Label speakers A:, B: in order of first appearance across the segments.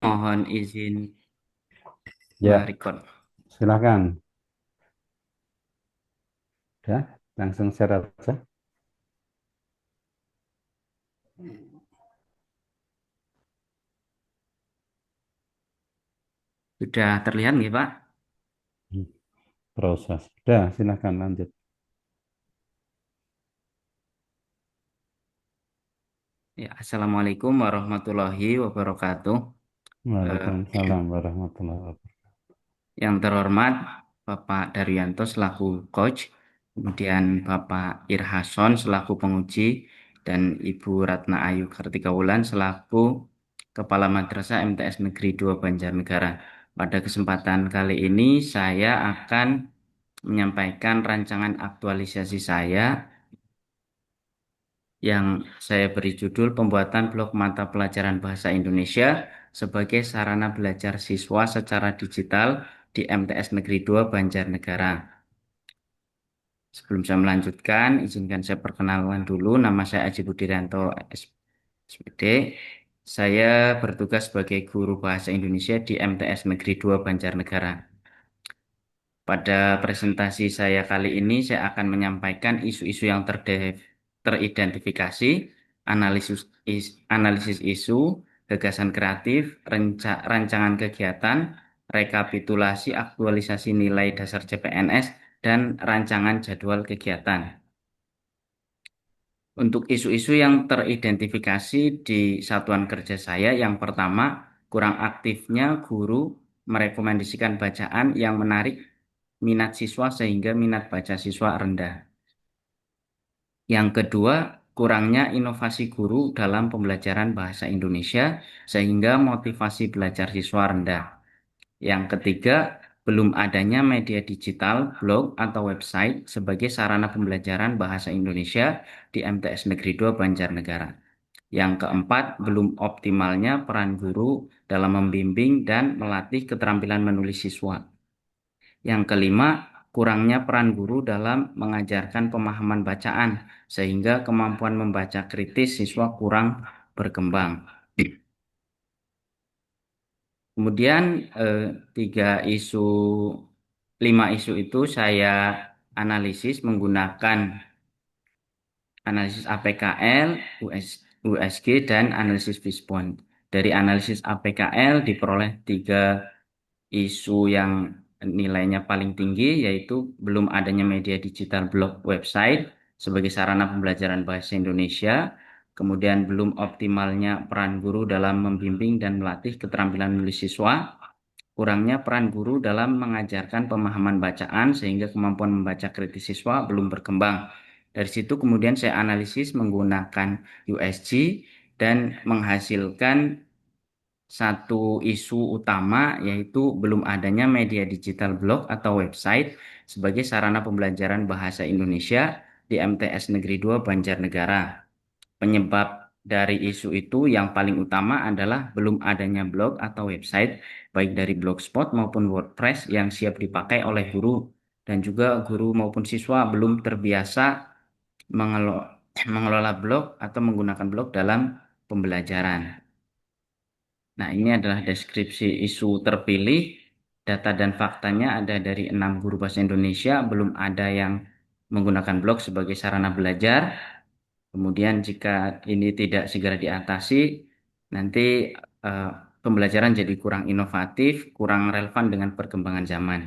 A: Mohon izin
B: Ya,
A: merekod.
B: silakan. Ya, langsung share aja.
A: Sudah terlihat nggih, Pak?
B: Hmm, Proses. Udah, silakan lanjut.
A: Ya, Assalamualaikum warahmatullahi wabarakatuh. Eh,
B: Waalaikumsalam warahmatullahi wabarakatuh.
A: yang terhormat Bapak Daryanto selaku coach, kemudian Bapak Irhason selaku penguji, dan Ibu Ratna Ayu Kartika Wulan selaku Kepala Madrasah MTS Negeri 2 Banjarnegara. Pada kesempatan kali ini saya akan menyampaikan rancangan aktualisasi saya yang saya beri judul Pembuatan Blok Mata Pelajaran Bahasa Indonesia sebagai sarana belajar siswa secara digital di MTS Negeri 2 Banjarnegara. Sebelum saya melanjutkan, izinkan saya perkenalkan dulu. Nama saya Aji Budiranto, SPD. Saya bertugas sebagai guru bahasa Indonesia di MTS Negeri 2 Banjarnegara. Pada presentasi saya kali ini, saya akan menyampaikan isu-isu yang teridentifikasi, analisis isu, gagasan kreatif, rancangan kegiatan, rekapitulasi aktualisasi nilai dasar CPNS, dan rancangan jadwal kegiatan. Untuk isu-isu yang teridentifikasi di satuan kerja saya, yang pertama, kurang aktifnya guru merekomendasikan bacaan yang menarik minat siswa sehingga minat baca siswa rendah. Yang kedua, kurangnya inovasi guru dalam pembelajaran bahasa Indonesia sehingga motivasi belajar siswa rendah. Yang ketiga, belum adanya media digital, blog, atau website sebagai sarana pembelajaran bahasa Indonesia di MTS Negeri 2 Banjarnegara. Yang keempat, belum optimalnya peran guru dalam membimbing dan melatih keterampilan menulis siswa. Yang kelima, kurangnya peran guru dalam mengajarkan pemahaman bacaan, sehingga kemampuan membaca kritis siswa kurang berkembang. Kemudian, eh, tiga isu, lima isu itu saya analisis menggunakan analisis APKL, USG, dan analisis Fishbone. Dari analisis APKL diperoleh tiga isu yang nilainya paling tinggi, yaitu belum adanya media digital blog website sebagai sarana pembelajaran bahasa Indonesia, kemudian belum optimalnya peran guru dalam membimbing dan melatih keterampilan menulis siswa, kurangnya peran guru dalam mengajarkan pemahaman bacaan sehingga kemampuan membaca kritis siswa belum berkembang. Dari situ kemudian saya analisis menggunakan USG dan menghasilkan satu isu utama, yaitu belum adanya media digital blog atau website sebagai sarana pembelajaran bahasa Indonesia di MTS Negeri 2 Banjarnegara. Penyebab dari isu itu yang paling utama adalah belum adanya blog atau website baik dari Blogspot maupun WordPress yang siap dipakai oleh guru, dan juga guru maupun siswa belum terbiasa mengelola blog atau menggunakan blog dalam pembelajaran. Nah, ini adalah deskripsi isu terpilih. Data dan faktanya ada dari 6 guru bahasa Indonesia, belum ada yang menggunakan blog sebagai sarana belajar. Kemudian jika ini tidak segera diatasi, nanti eh, pembelajaran jadi kurang inovatif, kurang relevan dengan perkembangan zaman.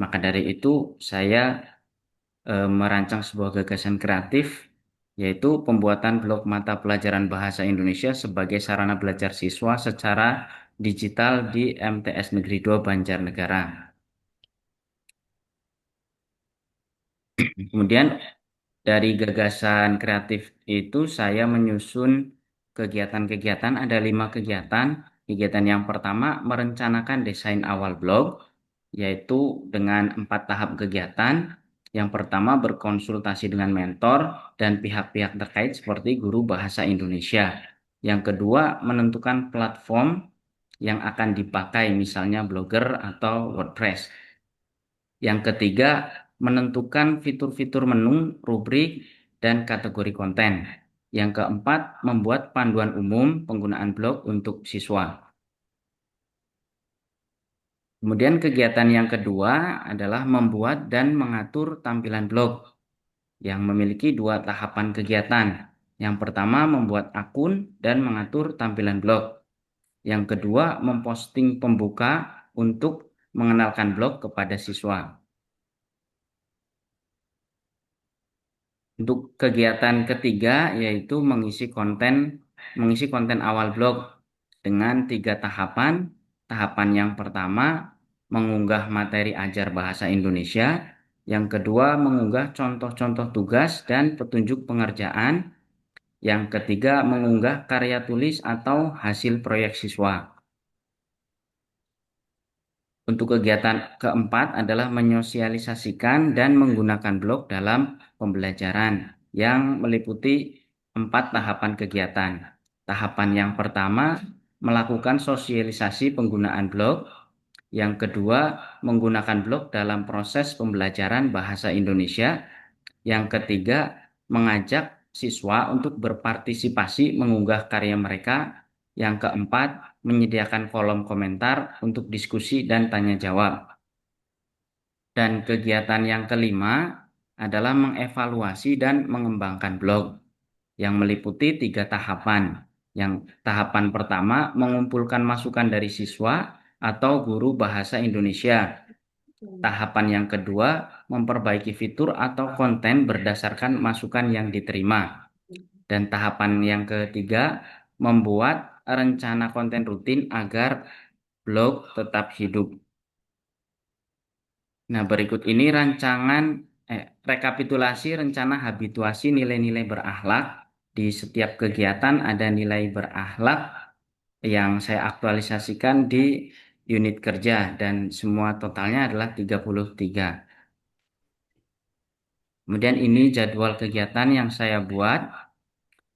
A: Maka dari itu, saya merancang sebuah gagasan kreatif, yaitu pembuatan blok mata pelajaran bahasa Indonesia sebagai sarana belajar siswa secara digital di MTS Negeri 2 Banjarnegara. Kemudian dari gagasan kreatif itu saya menyusun kegiatan-kegiatan, ada 5 kegiatan. Kegiatan yang pertama merencanakan desain awal blog, yaitu dengan 4 tahap kegiatan. Yang pertama berkonsultasi dengan mentor dan pihak-pihak terkait seperti guru bahasa Indonesia. Yang kedua menentukan platform yang akan dipakai, misalnya Blogger atau WordPress. Yang ketiga, menentukan fitur-fitur menu, rubrik, dan kategori konten. Yang keempat, membuat panduan umum penggunaan blog untuk siswa. Kemudian kegiatan yang kedua adalah membuat dan mengatur tampilan blog yang memiliki dua tahapan kegiatan. Yang pertama membuat akun dan mengatur tampilan blog. Yang kedua memposting pembuka untuk mengenalkan blog kepada siswa. Untuk kegiatan ketiga yaitu mengisi konten awal blog dengan 3 tahapan. Tahapan yang pertama mengunggah materi ajar bahasa Indonesia, yang kedua mengunggah contoh-contoh tugas dan petunjuk pengerjaan, yang ketiga mengunggah karya tulis atau hasil proyek siswa. Untuk kegiatan keempat adalah menyosialisasikan dan menggunakan blog dalam pembelajaran yang meliputi 4 tahapan kegiatan. Tahapan yang pertama melakukan sosialisasi penggunaan blog. Yang kedua menggunakan blog dalam proses pembelajaran bahasa Indonesia. Yang ketiga mengajak siswa untuk berpartisipasi mengunggah karya mereka. Yang keempat menyediakan kolom komentar untuk diskusi dan tanya jawab. Dan kegiatan yang kelima adalah mengevaluasi dan mengembangkan blog yang meliputi 3 tahapan. Yang tahapan pertama mengumpulkan masukan dari siswa atau guru bahasa Indonesia. Tahapan yang kedua memperbaiki fitur atau konten berdasarkan masukan yang diterima. Dan tahapan yang ketiga membuat rencana konten rutin agar blog tetap hidup. Nah, berikut ini rekapitulasi rencana habituasi nilai-nilai berakhlak. Di setiap kegiatan ada nilai berakhlak yang saya aktualisasikan di unit kerja dan semua totalnya adalah 33. Kemudian ini jadwal kegiatan yang saya buat.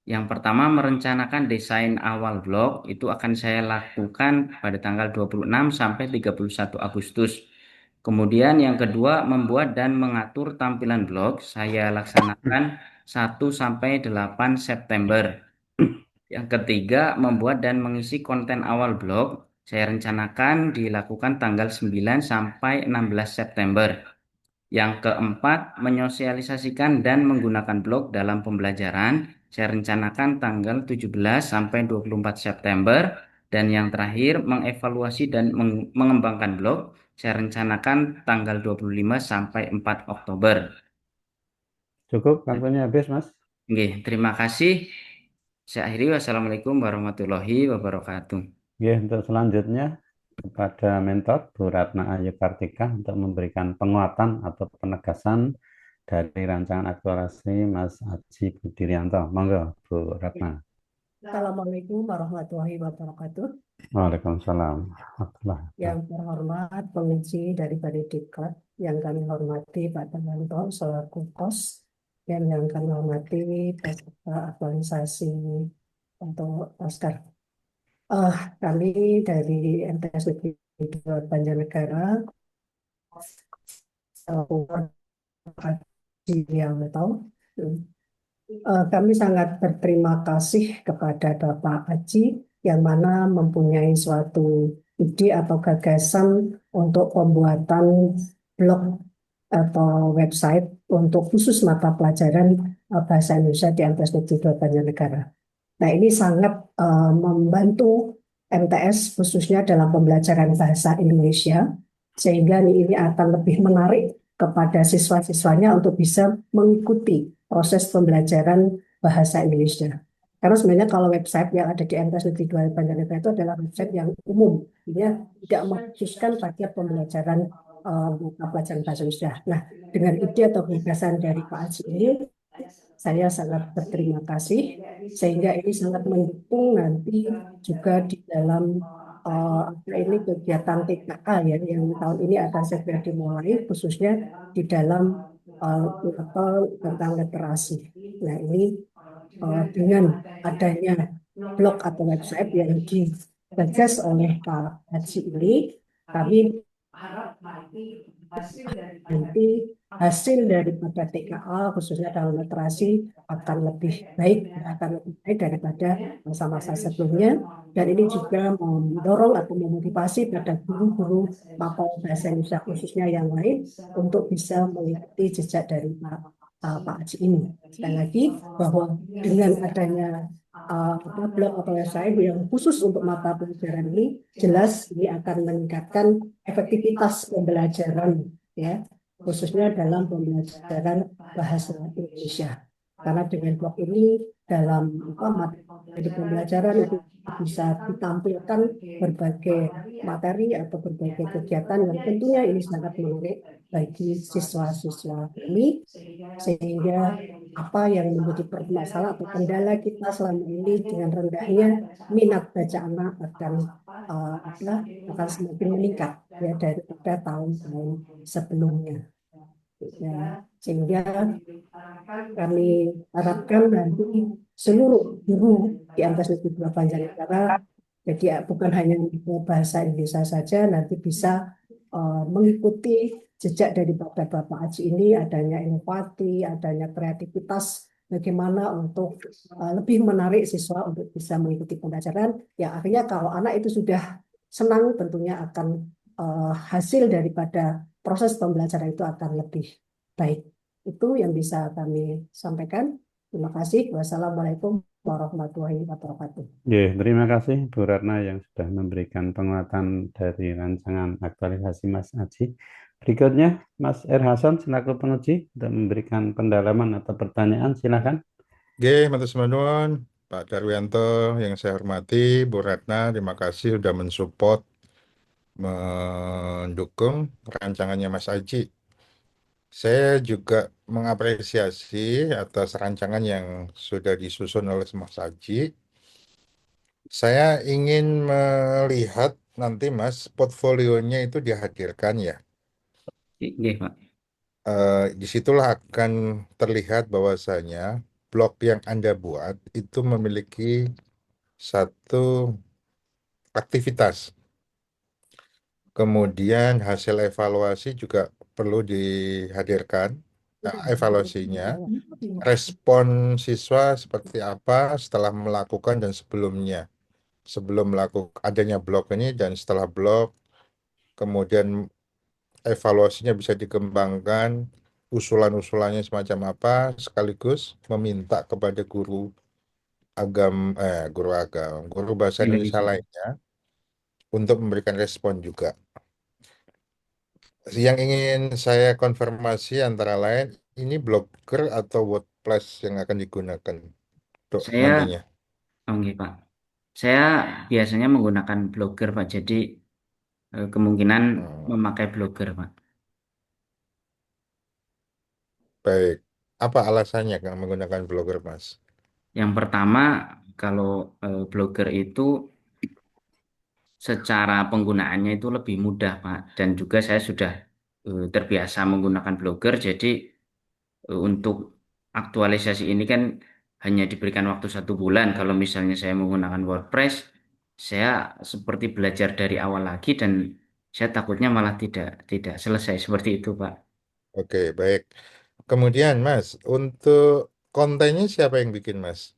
A: Yang pertama merencanakan desain awal blog itu akan saya lakukan pada tanggal 26 sampai 31 Agustus. Kemudian yang kedua membuat dan mengatur tampilan blog saya laksanakan 1 sampai 8 September. Yang ketiga membuat dan mengisi konten awal blog saya rencanakan dilakukan tanggal 9 sampai 16 September. Yang keempat, menyosialisasikan dan menggunakan blog dalam pembelajaran. Saya rencanakan tanggal 17 sampai 24 September. Dan yang terakhir, mengevaluasi dan mengembangkan blog. Saya rencanakan tanggal 25 sampai 4 Oktober.
B: Cukup, waktunya habis, Mas.
A: Oke, terima kasih. Saya akhiri. Wassalamualaikum warahmatullahi wabarakatuh.
B: Oke, untuk selanjutnya kepada mentor Bu Ratna Ayu Kartika untuk memberikan penguatan atau penegasan dari rancangan aktualisasi Mas Aji Budirianto. Monggo, Bu Ratna.
C: Assalamualaikum warahmatullahi wabarakatuh.
B: Waalaikumsalam warahmatullahi
C: Yang
B: wabarakatuh.
C: terhormat penguji dari Diklat, yang kami hormati Pak Tananto selaku Kos, dan yang kami hormati peserta aktualisasi untuk Oscar. Kami dari MTS Negeri 2 Banjarnegara selaku Haji Rianto. Kami sangat berterima kasih kepada Bapak Aji yang mana mempunyai suatu ide atau gagasan untuk pembuatan blog atau website untuk khusus mata pelajaran bahasa Indonesia di MTS Negeri 2 Banjarnegara. Nah, ini sangat membantu MTS khususnya dalam pembelajaran bahasa Indonesia, sehingga ini akan lebih menarik kepada siswa-siswanya untuk bisa mengikuti proses pembelajaran bahasa Indonesia. Karena sebenarnya kalau website yang ada di MTS Negeri 2 Banjarnegara itu adalah website yang umum, dia tidak mengkhususkan pada pembelajaran mata pelajaran bahasa Indonesia. Nah, dengan ide atau gagasan dari Pak Aji ini, saya sangat berterima kasih, sehingga ini sangat mendukung nanti juga di dalam ini kegiatan TKA ya, yang tahun ini akan segera dimulai, khususnya di dalam tentang literasi. Nah, ini dengan adanya blog atau website yang digagas oleh Pak Haji ini, kami nanti hasil daripada TKA khususnya dalam literasi akan lebih baik, akan lebih baik daripada masa-masa sebelumnya. Dan ini juga mendorong atau memotivasi pada guru-guru mata bahasa Indonesia khususnya yang lain untuk bisa mengikuti jejak dari Pak Haji ini. Sekali lagi bahwa dengan adanya blog atau website yang khusus untuk mata pelajaran ini, jelas ini akan meningkatkan efektivitas pembelajaran, ya, khususnya dalam pembelajaran bahasa Indonesia. Karena dengan blog ini dalam materi pembelajaran itu bisa ditampilkan berbagai materi atau berbagai kegiatan yang tentunya ini sangat menarik bagi siswa-siswa ini, sehingga apa yang menjadi permasalahan atau kendala kita selama ini dengan rendahnya minat baca anak akan semakin meningkat ya daripada tahun-tahun sebelumnya. Ya, sehingga kami harapkan nanti seluruh guru di atas negeri dua Banjarnegara, jadi bukan hanya bahasa Indonesia saja, nanti bisa mengikuti jejak dari Bapak Haji ini, adanya inovasi, adanya kreativitas, bagaimana untuk lebih menarik siswa untuk bisa mengikuti pembelajaran. Ya akhirnya kalau anak itu sudah senang, tentunya akan hasil daripada proses pembelajaran itu akan lebih baik. Itu yang bisa kami sampaikan. Terima kasih. Wassalamualaikum warahmatullahi wabarakatuh.
B: Ya, terima kasih Bu Ratna yang sudah memberikan penguatan dari rancangan aktualisasi Mas Aji. Berikutnya, Mas R. Hasan selaku penguji untuk memberikan pendalaman atau pertanyaan, silakan.
D: Oke, matur nuwun Pak Darwianto yang saya hormati, Bu Ratna, terima kasih sudah mensupport, mendukung rancangannya Mas Aji. Saya juga mengapresiasi atas rancangan yang sudah disusun oleh Mas Aji. Saya ingin melihat nanti Mas, portfolionya itu dihadirkan ya.
A: Iya, Pak.
D: Disitulah akan terlihat bahwasanya blog yang Anda buat itu memiliki satu aktivitas. Kemudian hasil evaluasi juga perlu dihadirkan. Nah, evaluasinya, respon siswa seperti apa setelah melakukan dan sebelumnya. Sebelum melakukan adanya blog ini dan setelah blog, kemudian evaluasinya bisa dikembangkan, usulan-usulannya semacam apa, sekaligus meminta kepada guru agama, guru bahasa Indonesia
A: Indonesia.
D: lainnya untuk memberikan respon juga. Yang ingin saya konfirmasi antara lain, ini Blogger atau WordPress yang akan digunakan untuk
A: Saya,
D: nantinya.
A: oke, Pak. Saya biasanya menggunakan Blogger, Pak. Jadi kemungkinan
D: Hmm,
A: memakai Blogger, Pak.
D: baik. Apa alasannya kalau menggunakan Blogger, Mas?
A: Yang pertama, kalau Blogger itu secara penggunaannya itu lebih mudah, Pak. Dan juga saya sudah terbiasa menggunakan Blogger, jadi untuk aktualisasi ini kan hanya diberikan waktu 1 bulan. Kalau misalnya saya menggunakan WordPress, saya seperti belajar dari awal lagi dan saya takutnya malah tidak selesai seperti itu, Pak.
D: Oke, baik. Kemudian, Mas, untuk kontennya siapa yang bikin, Mas?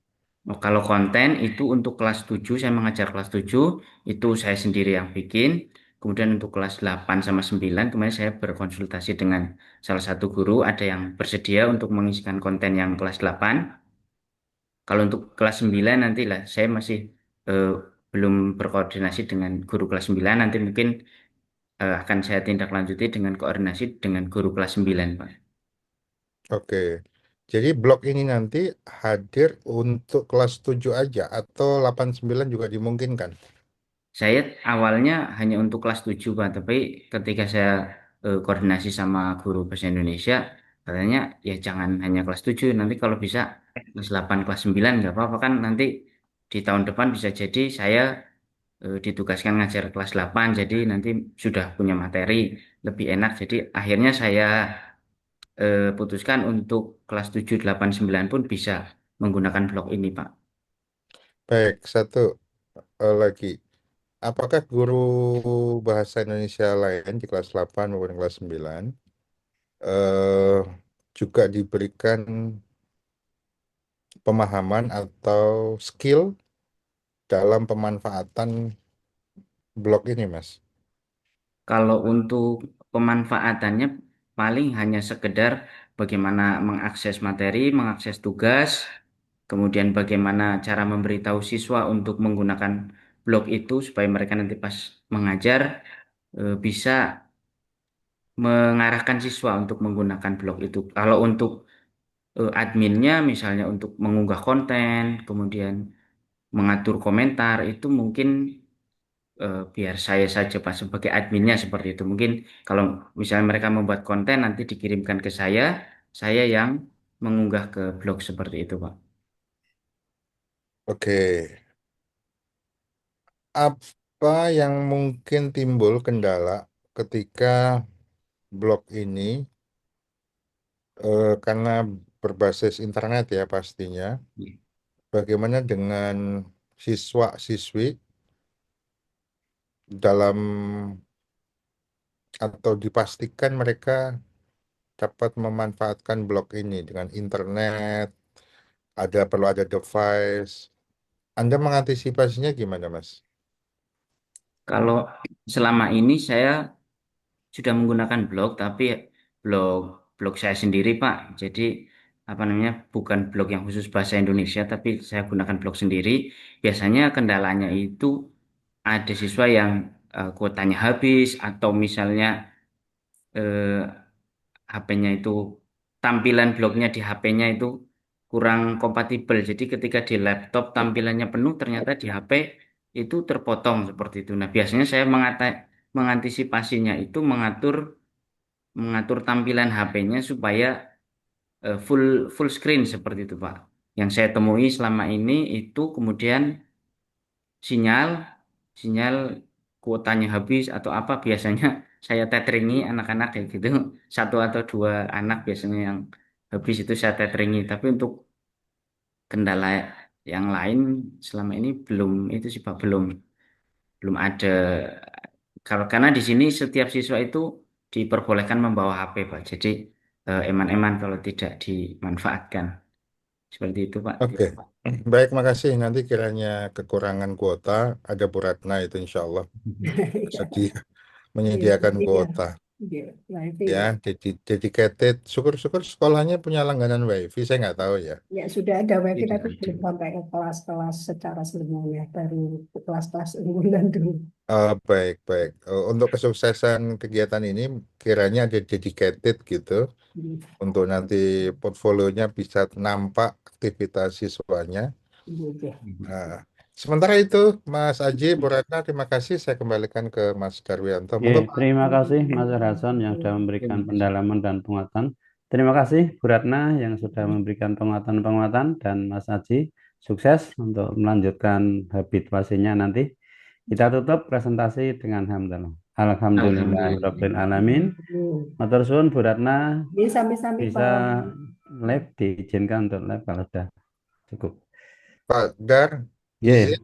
A: Oh, kalau konten itu untuk kelas 7 saya mengajar kelas 7 itu saya sendiri yang bikin. Kemudian untuk kelas 8 sama 9 kemarin saya berkonsultasi dengan salah satu guru, ada yang bersedia untuk mengisikan konten yang kelas 8. Kalau untuk kelas 9 nanti lah saya masih eh, belum berkoordinasi dengan guru kelas 9. Nanti mungkin akan saya tindak lanjuti dengan koordinasi dengan guru kelas 9, Pak.
D: Oke. Jadi blog ini nanti hadir untuk kelas 7 aja atau 8 9 juga dimungkinkan.
A: Saya awalnya hanya untuk kelas 7, Pak, tapi ketika saya koordinasi sama guru bahasa Indonesia, katanya ya jangan hanya kelas 7, nanti kalau bisa kelas 8, kelas 9 nggak apa-apa kan nanti di tahun depan bisa jadi saya ditugaskan ngajar kelas 8, jadi nanti sudah punya materi lebih enak. Jadi akhirnya saya putuskan untuk kelas 7, 8, 9 pun bisa menggunakan blog ini, Pak.
D: Baik, satu lagi. apakah guru bahasa Indonesia lain di kelas 8 maupun kelas 9 eh, juga diberikan pemahaman atau skill dalam pemanfaatan blog ini, Mas?
A: Kalau untuk pemanfaatannya paling hanya sekedar bagaimana mengakses materi, mengakses tugas, kemudian bagaimana cara memberitahu siswa untuk menggunakan blog itu supaya mereka nanti pas mengajar bisa mengarahkan siswa untuk menggunakan blog itu. Kalau untuk adminnya misalnya untuk mengunggah konten, kemudian mengatur komentar itu mungkin biar saya saja Pak sebagai adminnya seperti itu. Mungkin kalau misalnya mereka membuat konten nanti dikirimkan ke saya yang mengunggah ke blog seperti itu Pak.
D: Oke, apa yang mungkin timbul kendala ketika blog ini karena berbasis internet ya pastinya, bagaimana dengan siswa-siswi dalam atau dipastikan mereka dapat memanfaatkan blog ini dengan internet, perlu ada device. Anda mengantisipasinya gimana, Mas?
A: Kalau selama ini saya sudah menggunakan blog tapi blog blog saya sendiri Pak. Jadi apa namanya bukan blog yang khusus bahasa Indonesia tapi saya gunakan blog sendiri. Biasanya kendalanya itu ada siswa yang kuotanya habis atau misalnya HP-nya itu tampilan blognya di HP-nya itu kurang kompatibel. Jadi ketika di laptop tampilannya penuh ternyata di HP itu terpotong seperti itu. Nah, biasanya saya mengantisipasinya itu mengatur mengatur tampilan HP-nya supaya full full screen seperti itu, Pak. Yang saya temui selama ini itu kemudian sinyal sinyal kuotanya habis atau apa biasanya saya tetheringi anak-anak kayak gitu satu atau dua anak biasanya yang habis itu saya tetheringi tapi untuk kendala yang lain selama ini belum itu sih Pak belum belum ada kalau karena di sini setiap siswa itu diperbolehkan membawa HP Pak jadi eman-eman kalau tidak dimanfaatkan seperti itu Pak.
D: Oke, baik, makasih. Nanti kiranya kekurangan kuota, ada Bu Ratna itu insya Allah
C: Ya,
D: bersedia
C: iya,
D: menyediakan
C: iya,
D: kuota.
C: iya, wifi
D: Ya,
C: ya.
D: dedicated. Syukur-syukur sekolahnya punya langganan WiFi, saya nggak tahu ya.
C: Ya sudah ada wifi
A: Tidak
C: tapi
A: ada.
C: belum sampai ke kelas-kelas secara seluruhnya, baru ke kelas-kelas unggulan dulu.
D: Baik, baik. Untuk kesuksesan kegiatan ini, kiranya ada dedicated gitu,
C: Hmm,
D: untuk nanti portfolionya bisa nampak aktivitas siswanya.
C: iya,
D: Nah, sementara itu, Mas Aji, Bu Ratna, terima kasih. Saya kembalikan ke Mas Darwianto.
B: Oke,
D: Monggo.
B: terima kasih Mas Hasan yang sudah
C: iya.
B: memberikan
A: Terima kasih.
B: pendalaman dan penguatan. Terima kasih Bu Ratna yang sudah memberikan penguatan-penguatan dan Mas Aji sukses untuk melanjutkan habituasinya nanti. Kita tutup presentasi dengan hamdalah.
A: Alhamdulillah.
B: Alhamdulillahirabbil alamin. Matur suwun Bu Ratna
C: Ini sampai-sampai
B: bisa
C: Pak.
B: live diizinkan untuk live kalau sudah cukup.
D: Pak Dar, izin.
B: Ye,